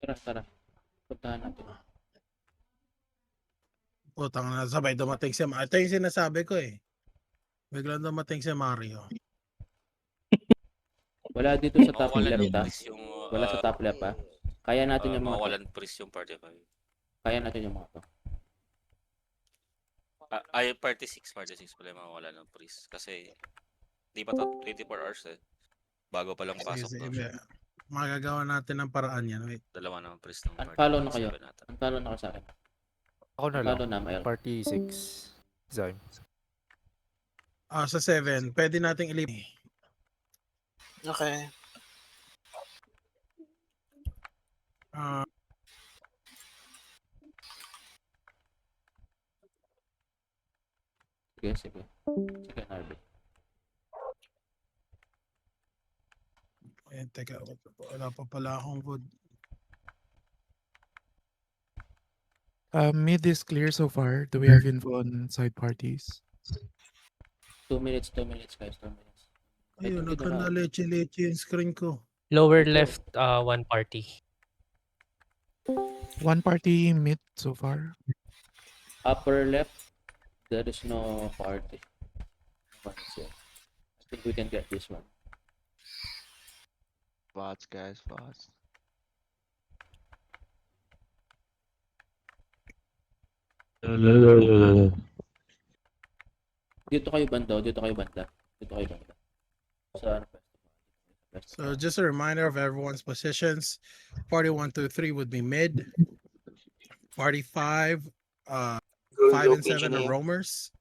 Tara. Puntahan natin. Putang na, sabay dumating si Mario. Ito yung sinasabi ko eh. Biglang dumating si Mario. Wala dito sa top Mawawalan left yung ha. freeze yung Wala sa top left ha. Kaya natin yung mga to. mawawalan freeze yung party 5. Kaya natin yung mga to. Ay, party 6 pala mawawalan ng freeze. Kasi, di pa to 24 hours eh. Bago pa lang pasok daw siya. Magagawa natin ng paraan yan. Wait. Dalawa naman freeze ng party. Unfollow na kayo. 7 ata. Unfollow na kayo sa akin. Ako na Unfollow lang. na, Mayel. Party 6. Zime. Sa 7, pwede nating ilip. Okay. Sige. Sige, Narby. Teka, wala pa pala akong good. Mid is clear so far. Do we have info on side parties? 2 minutes, guys. 2 minutes. Ayun, nagkanda-leche yung screen ko. Lower left, one party. One party mid so far. Upper left, there is no party. I think we can get this one. Bots, guys, bots. Dito kayo banda. Sa So just a reminder of everyone's positions. Party 1, 2, 3 would be mid. Party 5, 5 and 7 are roamers.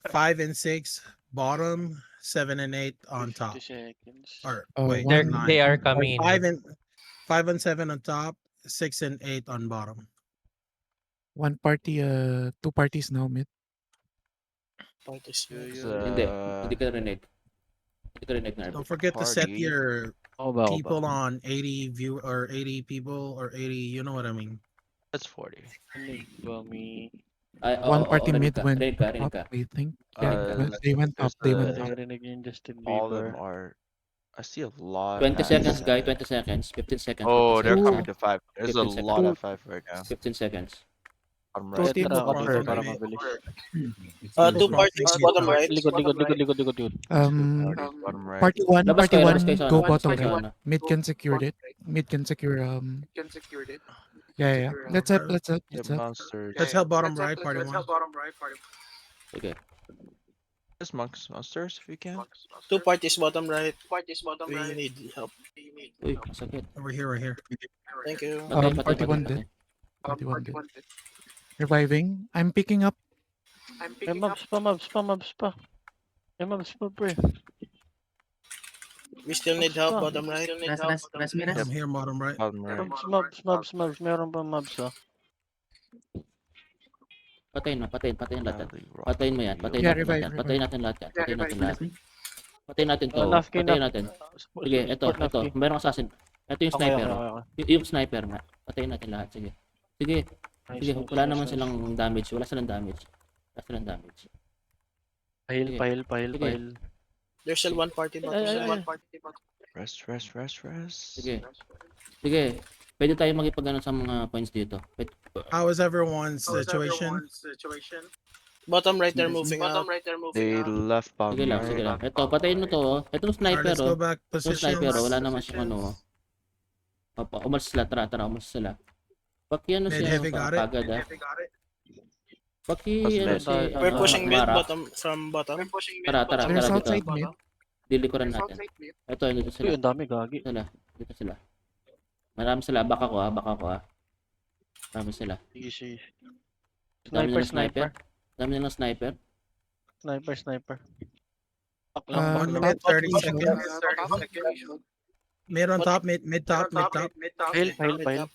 5 and 6 bottom. 7 and 8 on top. 50 seconds. Or Oh, wait, one- nine. They are coming in. 5 and 7 on top. 6 and 8 on bottom. One party, two parties now mid. Parties. Hindi ka rinig. Narby. Don't forget to set Party. your Oba, people on 80 view or 80 people or 80, you know what I mean. That's 40. Ay, One party rinig mid ka, went rinig up, ka. I think. Uh, They went up. They went up. All of them are. I see a lot. 20 at seconds, guys. 7. 20 seconds. 15 seconds. Oh, 15 they're seconds. coming to 5. There's a 15 lot seconds. of 5 right now. 15 seconds. I'm Two right. teams Bottom upper. right. Two parties bottom right. Bottom right. Party one, Labas party kayo, one, labas kayo sa go ano, bottom labas kayo sa right. ano. Mid can secure it. Mid can secure. Yeah. Let's up. Get monsters. Let's help bottom right, party 1. Sige. Just monsters if you can. Two parties bottom right. We need help. Uy, sakit. Over here. Thank you. Party one dead. Party one dead. Reviving. I'm picking up. May mobs pa. Pre. We still need help bottom right. I'm here, bottom right. Bottom right. Mobs. Meron pa mobs Patayin lahat. Valley Rock Patayin mo yan. Patayin Yeah, natin lahat revive, yan. revive. Patayin natin lahat yan. Patayin natin to. Enough. Patayin natin. Sige, ito. Merong assassin. Ito yung sniper. Yung sniper nga. Patayin natin lahat. Sige. Wala naman silang damage. Wala silang damage. Pahil. There's still one party bottom right. Rest. Sige. Pwede tayo magipagano sa mga points dito. How is everyone's situation? Bottom right, they're moving out. They left bottom Sige lang. right. Ito, patayin mo to. Oh. Itong Alright, sniper, let's go oh. back Itong positions. sniper, oh. Wala naman siyang ano. Oh. Umalis sila. Tara. Umalis sila. Paki ano Mid siya. heavy got it. Pagad, ah. Paki That's ano mid. si... We're pushing mid Mara. from bottom. Tara There's dito. outside mid. Dilikuran natin. Ito, dito Uy, sila. ang dami gagi. Dito sila. Marami sila. Baka ko ah. Marami sila. Sige. Dami nilang Sniper. Dami nilang sniper. Sniper. 1 minute, 30 seconds. Mid on top, mid top. Pahil.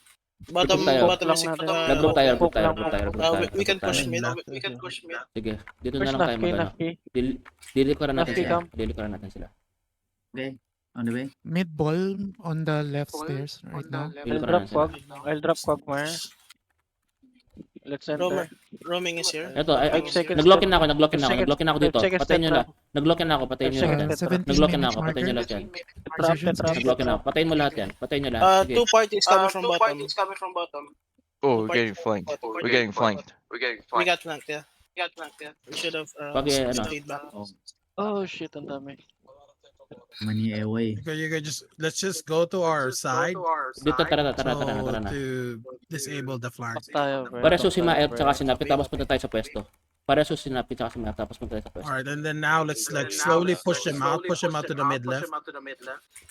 Bottom Group is Nag-group tayo. we can push mid. Sige. Dito na lang tayo mag-ano. Dilikuran natin sila. Okay, on the way. Mid ball on the left stairs right now. Dilikuran natin sila. I'll drop Quagmire. Let's enter. Roamer. Roaming is here. Ito, 5 seconds. nag-lock-in na ako dito. 5 seconds Patayin nyo step lahat. Nag-lock-in na ako, patayin nyo lahat yan. 17 Nag-lock-in na minutes ako, patayin nyo marker. lahat yan. Trap, trap. Nag-lock-in na ako, patayin mo lahat yan. Patayin nyo lahat. Sige. Two parties coming from bottom. Oh, we're getting flanked. We're getting flanked. We got flanked, yeah. We should have Pag, ano, stayed back. Oh shit, ang dami. Money away. Okay, you guys let's just go to our side. Dito, tara na. To disable the flank. Back tayo, bro. Para si Maer Back tayo, tsaka bro. si Napit, tapos punta tayo sa pwesto. Para si Napit tsaka si Maer, tapos punta tayo sa pwesto. All right, and then now let's slowly push him out to the mid left.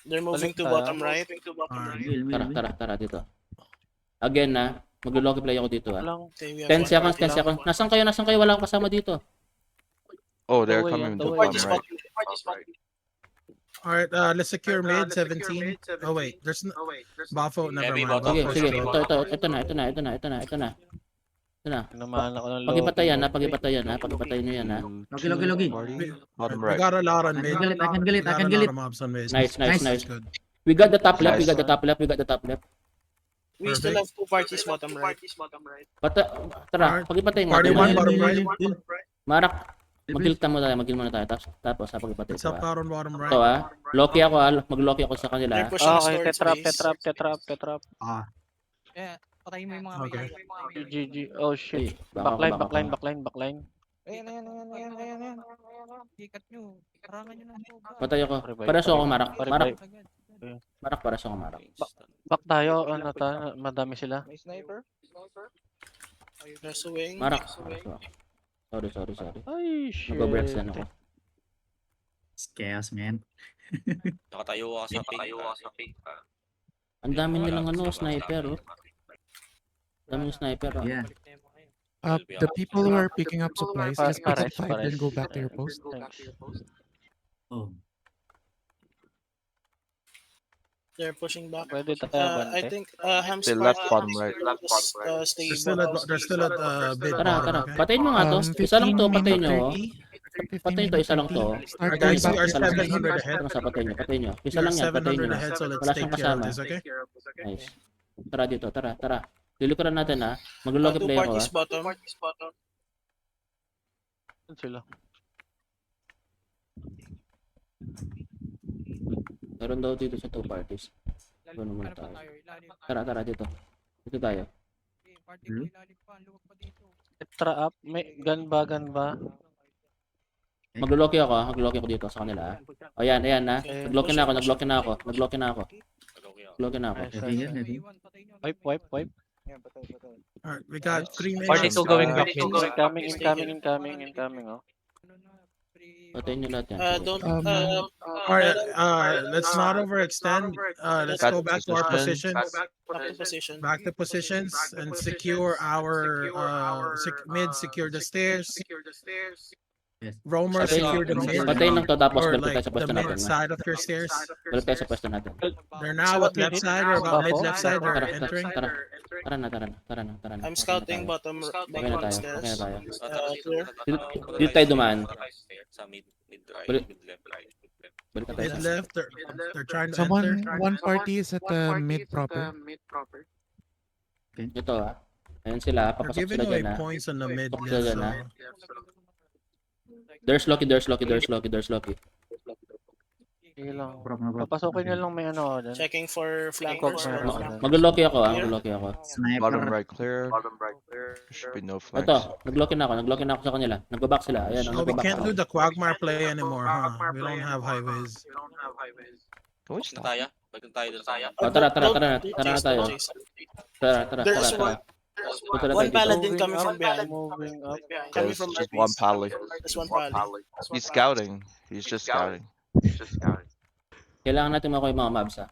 They're moving to Balik bottom right. Alright. Tara dito. Again na, mag-lock play ako dito ah. Lang. Okay, we 10 have one seconds, party 10 seconds. Nasaan kayo? Wala akong kasama dito. Oh, they're Away, coming to away. bottom right. All right, let's secure mid 17. Oh wait, there's no Buffo. Never Heavy mind. bottom. Sige, Buffo sige. still. Ito na. Tinamaan ako ng Pagipatayan nyo yan ha. Logi. Bottom We right. got a lot on mid. I can get it. We got a lot of mobs on mid. Nice. Good. We got the top left. Nice. We still have two parties bottom right. Tara, pagipatayin mo. Party one, bottom right. Marak, mag-guild muna tayo. Tapos pagipatay It's ito up ha. out on bottom Ito right. ha. Loki ako ha. Mag-loki ako sa kanila They're ha. pushing Okay, towards tetrap. base. Patayin mo yung mga Okay. GG. Oh shit. Baka- Backline. Ayan. Ikat nyo. Harangan nyo ng Patay ako. Revive, Pareso ako Marak. revive. Pareso ako Marak. Back tayo. Madami sila. They're swing. Marak. Pareso ako. Sorry. Ay shit. Mag-breaks din ako. It's chaos, man. Nakatayo ako sa pink. Ang dami nilang sniper oh. Dami yung sniper oh. Yeah. The people who are picking up supplies, just pick up 5 Pares. then go back to your post. Thanks. Oh. They're pushing back. Pwede tayo I bante. think Ham's They left bottom right. stay They're still at mid Tara. bottom. Okay. Patayin mo nga to. Isa lang to, patayin nyo oh. 15 Patayin to, isa lang to. Start Guys, going we are back. Isa lang. 700 ahead. Patayin nyo. Isa You're lang yan, patayin 700 nyo. ahead, so let's Wala take siyang care of kasama. this, okay? Nice. Tara dito, tara. Lilikuran natin ha. Mag-loki Two play ako ha. parties bottom. Saan sila? Meron daw dito sa 2 parties. Ano muna tayo. Tara dito. Dito tayo. Tetra up. May gun ba? Mag-loki ako ha. Mag-loki ako dito sa kanila ha. O yan ha. Nag-loki na ako. Nag-loki na ako. Heavy. Wipe. Alright, we got 3 minutes. Party 2 going back mid. Incoming. Oh. Patayin nyo lahat yan. Don't. Alright, let's not overextend. Let's go back to our positions. Back to position. Back to positions and secure our mid. Secure the stairs. Yes. Roamer Patayin secure the mid. Patayin lang to tapos Or balik like tayo sa the pwesto mid natin. side of your stairs. Balik tayo sa pwesto natin. They're now at left side or about mid left side. They're entering. Tara na. I'm scouting bottom Okay na tayo. stairs. Clear. Dito tayo dumaan. Sa mid right, Balik- mid left. Balik na tayo Mid sa... left. They're trying to Someone, enter. one party is at the mid proper. Ito ha. Ayun sila. They're Papasok giving sila away dyan ha. points on the mid Papasok left. sila dyan, So. There's Loki. Sige lang. Prop na prop. Papasokin nyo lang may ano dyan. Checking for Cover. flankers. Mag-loki ako ha. Mag-loki ako. Bottom Sniper. right clear. Should be no flanks. Ito. Nag-loki na ako sa kanila. Nag-back sila. Ayan. Oh, we Nag-back can't do the Quagmire play anymore, huh? We don't have highways. Can we Balik na stop? tayo. Balik na tayo dun sa Oh, tara na tayo. Tara. Punta na tayo One dito. paladin coming from behind. Moving up. Coming There's from just my one base. pally. There's one pally. He's scouting. He's just scouting. Kailangan natin makuha yung mga mobs ha.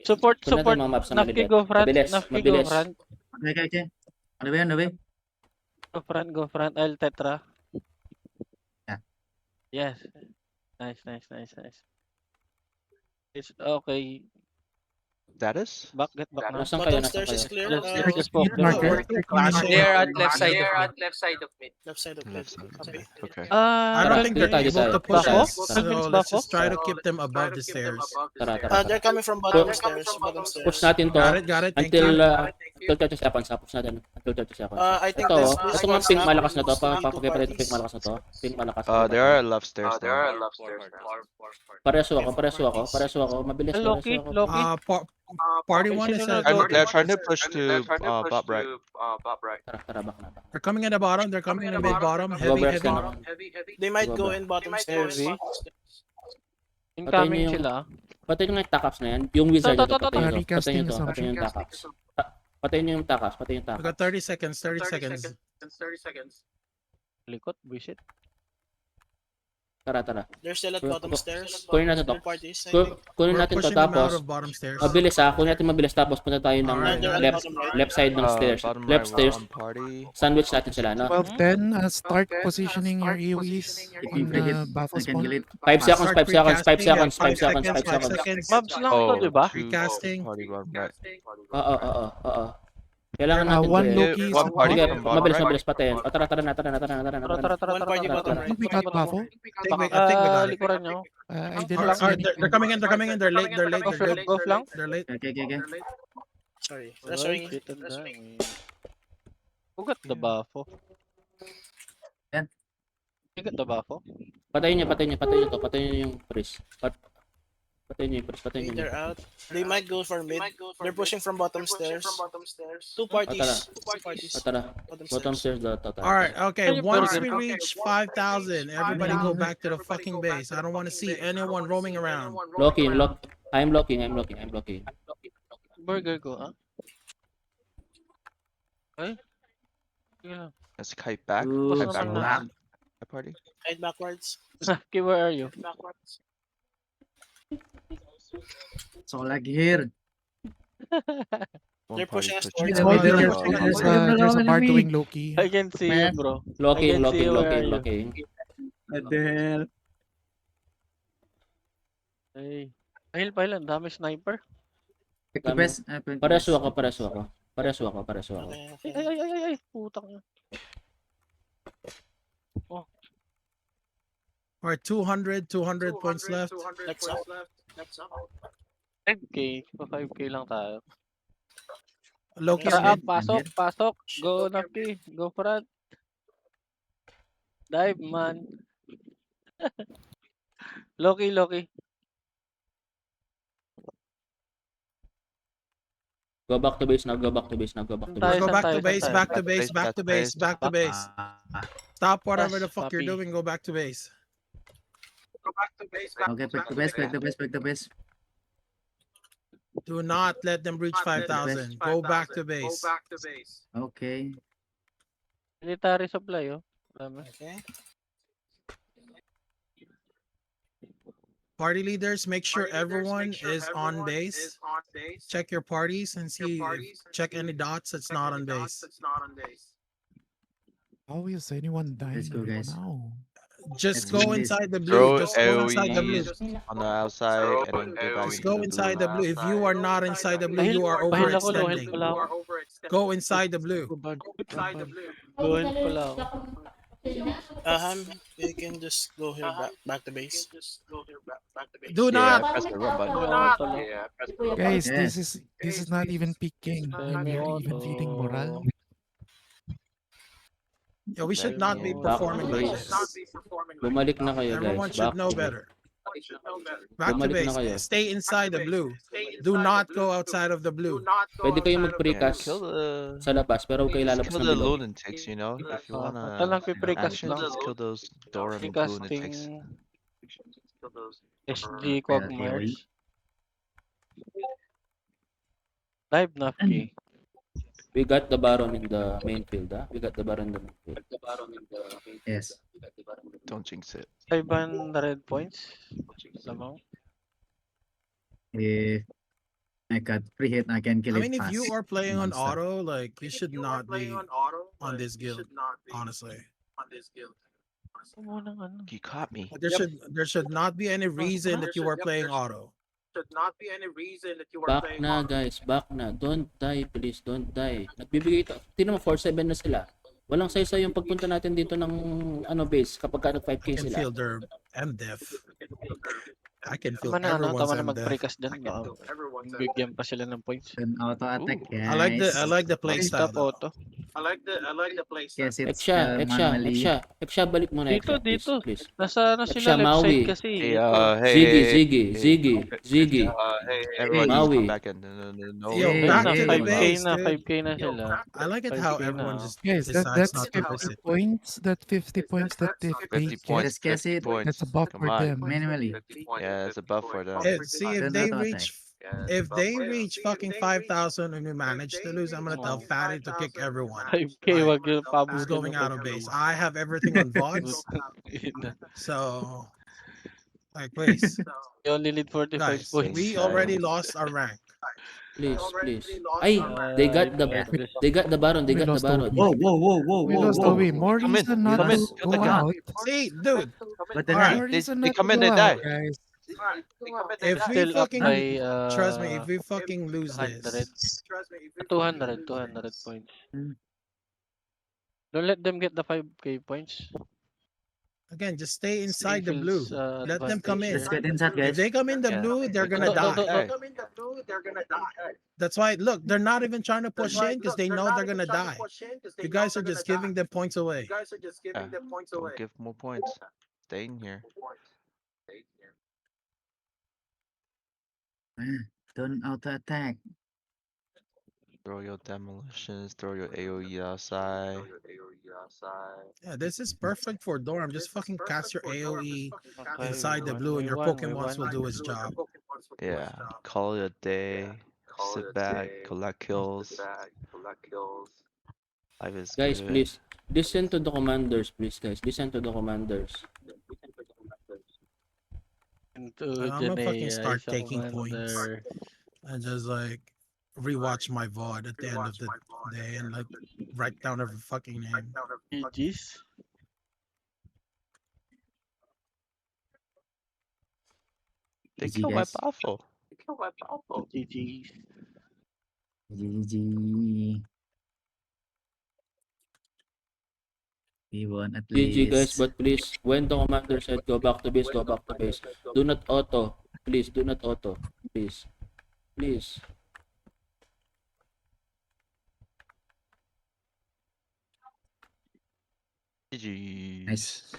Support. Kunin natin yung mga mobs na Nafki maliliit. go front. Mabilis. Nafki go front. Okay. Ano ba? Go front. I'll tetra. Yeah. Yes. Nice. It's okay. That is? Get back na. Nasaan kayo? Bottom stairs is clear. Let's just poke Mid them. marker. They're at left side of mid. Left side of mid. Left side. Copy. Okay. I don't think they're Tayo, able to tayo. push Bako? us, so Convince let's Bako? just try to keep them above the stairs. Tara. They're coming from bottom stairs. Bottom stairs. Push natin to Got it. Thank until you. Until 30 seconds, tapos natin. Until 30 seconds. I think Ito, this ito mga pink malakas na to. mostly two Papakita ito parties. pink malakas na to. Pink malakas. There are left stairs now. Pareso ako. Mabilis, Loki, pareso ako. Loki. Party one is They're trying to push to bot right. Tara, back na. they're coming in the bottom. They're coming in the mid bottom. Go Heavy, burst heavy. na ako. They might go Baba. in bottom stairs. Heavy. Patayin Incoming niyo yung- sila. Patayin nyo yung takas na yan. Yung wizard To, na to, to, to, patayin nyo. to. Patayin nyo to, Recasting patayin yung takas. Patayin nyo yung takas, patayin yung We takas. got 30 seconds. 30 seconds. Likot, visit. Tara. They're still at bottom stairs. Kunin natin to. Two parties, I think. Kunin We're natin to pushing them out tapos. of bottom stairs. Mabilis kunin natin mabilis tapos punta tayo ng Alright, left side ng stairs. Bottom Left right, stairs, we're on party. sandwich natin sila, no? 12-10, start positioning your AoEs If on you free hit, the baffle I can spawn. kill it. 5 seconds, 5 seconds, 5 seconds, 5 5 seconds, 5 5 seconds. seconds. Mobs lang to, di ba? two Recasting. party bottom right. Oo. Kailangan natin One to Loki is One party Sige, from bottom right. mabilis patayin. Tara. Tara. One party bottom I think we got baffle. I think we got it. Likuran nyo. I didn't Alright, see alright, they're coming in. They're coming in. They're late. They're late. Go They're flank, good. go flank. They're late. Okay. Sorry. Restoring. Who got the buffo? Yan. You got the buffo? Patayin nyo to. Patayin nyo yung priest. Patayin nyo yung priest. Patayin nyo. They're out. They might go for mid. They're pushing from bottom stairs. Two parties. Two parties. Tara. Bottom stairs daw to. All right. Okay. Can you Once put we it- reach 5,000, everybody go back to the fucking base. I don't want to see anyone roaming around. Locking. I'm locking. Burger ko, ah? Ay? Sige lang. Let's kite back. Ooh, Kite so back. loud. Hi party. Head backwards. Naki, where are you? So lag here. One They're party pushing us pushing towards to mid. bottom There's right. There's a bar enemy. doing Loki. I can see you, bro. Locking. I can see where are you. What the hell? Ay. Ahil pa ilan, dami sniper. Pick the best. Pareso ako. Okay. Ay. Putang niya. All right. 200 points left. Let's up. 5k. Pa 5k lang tayo. Loki's Tara, mid. pasok. Go, Naki. Go front. Dive, man. Loki. Go back to base now. Go back to base. Back to base. Back to base. Stop whatever Yes, the fuck you're papi. doing. Go back to base. Okay, pick the best. Do not let them reach 5,000. Go back to base. Okay. Military supply, oh. Dami. Okay. Party leaders, make sure everyone is on base. Check your parties and see. Check any dots that's not on base. How is anyone dying Let's go, right guys. now? Just Let's go do this. inside the Throw blue. Just go inside the blue. AoEs on the outside and then go back Just into go the inside the blue. If you are not inside the blue, Pahil- you are pahil ako, low overextending. health ko lang. Go inside the blue. Go in ko lang. You can just go here back to base. Do Yeah, not. press the run button. Guys, Yeah. this is not even peaking. And you're even feeding morale. Yeah, we should not be Back to performing like base. this. Bumalik na kayo, Everyone guys. should Back know to better. Back to Bumalik na kayo. base. Stay inside the blue. Do not go outside of the blue. Pwede kayo Yeah, mag-precast kill the sa labas, pero huwag kayo lalabas kill ng the bilog. lunatics, you know? If you wanna Talang precast action, lang. just kill those Doran Precasting lunatics. SG Cogmers. Dive, Naki. We got the Baron in the main field, ah. We got the Baron in the main field. Yes. Don't jinx it. 500 points. Lamang. If I got free hit, I can kill I it mean, if fast. you are playing on Non-stop. auto, like you should not be on this guild. Honestly, Ano ano? You caught me. Like, there should not be any reason that you are playing auto. Back na, guys. Back na. Don't die, please. Don't die. Nagbibigay ito. Tingnan mo, 4-7 na sila. Walang saysa yung pagpunta natin dito ng base kapag ka nag 5k I can sila. feel their MDEF. I can feel Tama na, everyone's tama na MDF. mag-precast dyan. Baka bigyan pa sila ng points. Then auto attack, Ooh. guys. I like the play style. Stop though. auto. Guess it's manually. Eksha, balik muna Dito, Eksha, please, dito. please. Nasa Eksha, sila left Maui. side kasi. Hey, Ito. Ziggy. Everyone needs to Maui. come back in. No, Yo, Hey, back Na, to the 5k base, na, dude. 5k na sila. I like it how 5K everyone na. just Guys, decides that's not to 50 visit. points. That 50 points that they 50 points. Just guess 50 it. points. That's a buff Come for on. them. Manually. Yeah, it's a buff for them. See if Then they auto reach fucking 5,000 and we manage to lose, I'm gonna tell Fatty to kick everyone 5k, wag yung who's pabutin going ng out of base. I have everything on VODs, 5K. so like please, You only need 45 guys, points. we already lost our rank. Please. Ay, they got the Baron, We lost OB. Whoa, whoa, whoa, whoa, We whoa, lost whoa. OB. More Come in, reason not come in, to get go the gun. out. See, dude, What the Alright. heck? More reason they not come to in, go they out, die. guys. if we Still up fucking by trust me, if we fucking lose 100. this, 200 points. Don't let them get the 5k points. again, just stay inside the Steelfield's, blue. Let them come in. Let's get inside, If guys. they come in the Yeah. blue, they're gonna Don't- don't- die. Hey, That's why, look, they're not even trying to push in because they know they're gonna die. You guys are just giving them points away. don't give more points. Stay in here. Don't auto attack. Throw your demolitions, throw your AoE outside. Yeah, this is perfect for Dorm. Just fucking cast your AoE Okay, inside the we blue, won, and your we won, we Pokemons will won. do his job. Yeah, call it a day. Sit back, collect kills. Life is Guys, good. please. Listen to the commanders, please, guys. Listen to the commanders. Into I'm gonna fucking Janea, start isa taking points commander. and just like rewatch my VOD at the end of the day and like write down every fucking name. GG's. They GG, killed my guys. Buffalo. GG's. GG. We won at GG, guys, least. but please, when the commander said go back to base, go back to base. Do not auto. Please, do not auto. Please. Please. GG. Nice.